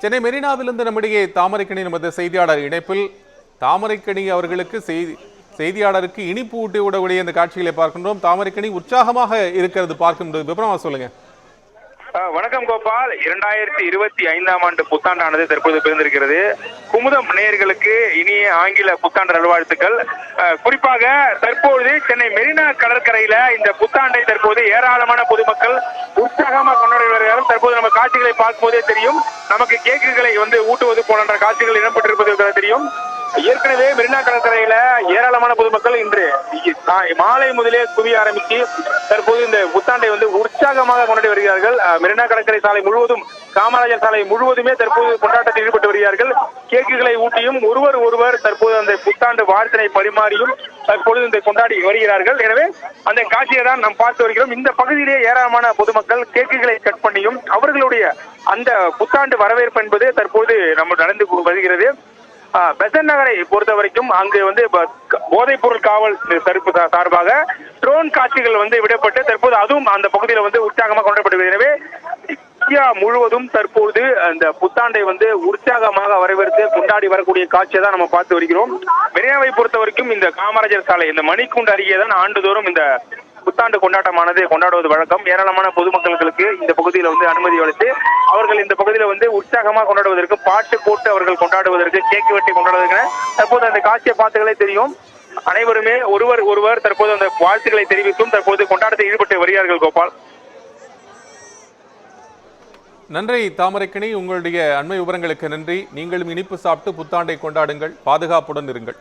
சென்னை மெரினாவிலிருந்து நம்மிடையே தாமரைக்கணி நமது செய்தியாளர் இணைப்பில். தாமரைக்கணி அவர்களுக்கு செய்தியாளருக்கு இனிப்பு ஊட்டி விடக்கூடிய இந்த காட்சிகளை பார்க்கின்றோம். தாமரைக்கணி உற்சாகமாக இருக்கிறது பார்க்க முடியும், விபரமா சொல்லுங்க. வணக்கம் கோபால். 2025ஆம் ஆண்டு புத்தாண்டானது தற்போது பிறந்திருக்கிறது. குமுதம் நேயர்களுக்கு இனிய ஆங்கில புத்தாண்டு நல்வாழ்த்துக்கள். குறிப்பாக தற்போது சென்னை மெரினா கடற்கரையில இந்த புத்தாண்டை தற்போது ஏராளமான பொதுமக்கள் உற்சாகமாக கொண்டாடி வருகிறார்கள். தற்போது நம்ம காட்சிகளை பார்க்கும் போதே தெரியும், நமக்கு கேக்குகளை ஊட்டுவது போன்ற காட்சிகள் இடம்பெற்றிருப்பது தெரியும். ஏற்கனவே மெரினா கடற்கரையில ஏராளமான பொதுமக்கள் இன்று மாலை முதலே குவிய ஆரம்பித்து தற்போது இந்த புத்தாண்டை உற்சாகமாக கொண்டாடி வருகிறார்கள். மெரினா கடற்கரை சாலை முழுவதும், காமராஜர் சாலை முழுவதுமே தற்போது கொண்டாட்டத்தில் ஈடுபட்டு வருகிறார்கள். கேக்குகளை ஊட்டியும் ஒருவர் தற்போது அந்த புத்தாண்டு வாழ்த்தினை பரிமாறியும் தற்பொழுது இந்த கொண்டாடி வருகிறார்கள். எனவே அந்த காட்சியை தான் நாம் பார்த்து வருகிறோம். இந்த பகுதியிலே ஏராளமான பொதுமக்கள் கேக்குகளை கட் பண்ணியும் அவர்களுடைய அந்த புத்தாண்டு வரவேற்பு என்பது தற்போது நம்ம நடந்து வருகிறது. பெசன்ட் நகரை பொறுத்த வரைக்கும் அங்கு போதைப் பொருள் காவல் தடுப்பு சார்பாக ட்ரோன் காட்சிகள் விடப்பட்டு தற்போது அதுவும் அந்த பகுதியில் உற்சாகமாக கொண்டாடப்படுகிறது. எனவே இந்தியா முழுவதும் தற்போது அந்த புத்தாண்டை உற்சாகமாக வரவேற்று கொண்டாடி வரக்கூடிய காட்சியை தான் நம்ம பார்த்து வருகிறோம். மெரினாவை பொறுத்த வரைக்கும் இந்த காமராஜர் சாலை, இந்த மணிக்கூண்டு அருகே தான் ஆண்டுதோறும் இந்த புத்தாண்டு கொண்டாட்டமானது கொண்டாடுவது வழக்கம். ஏராளமான பொதுமக்களுக்கு இந்த பகுதியில் அனுமதி அளித்து அவர்கள் இந்த பகுதியில் உற்சாகமாக கொண்டாடுவதற்கு, பாட்டு போட்டு அவர்கள் கொண்டாடுவதற்கு, கேக்கு வெட்டி கொண்டாடுவதற்கு தற்போது அந்த காட்சியை பார்த்துகளே தெரியும். அனைவருமே ஒருவர் தற்போது அந்த வாழ்த்துக்களை தெரிவித்தும் தற்போது கொண்டாட்டத்தில் ஈடுபட்டு வருகிறார்கள். கோபால், நன்றி தாமரைக்கணி, உங்களுடைய அண்மை விவரங்களுக்கு நன்றி. நீங்களும் இனிப்பு சாப்பிட்டு புத்தாண்டை கொண்டாடுங்கள், பாதுகாப்புடன் இருங்கள்.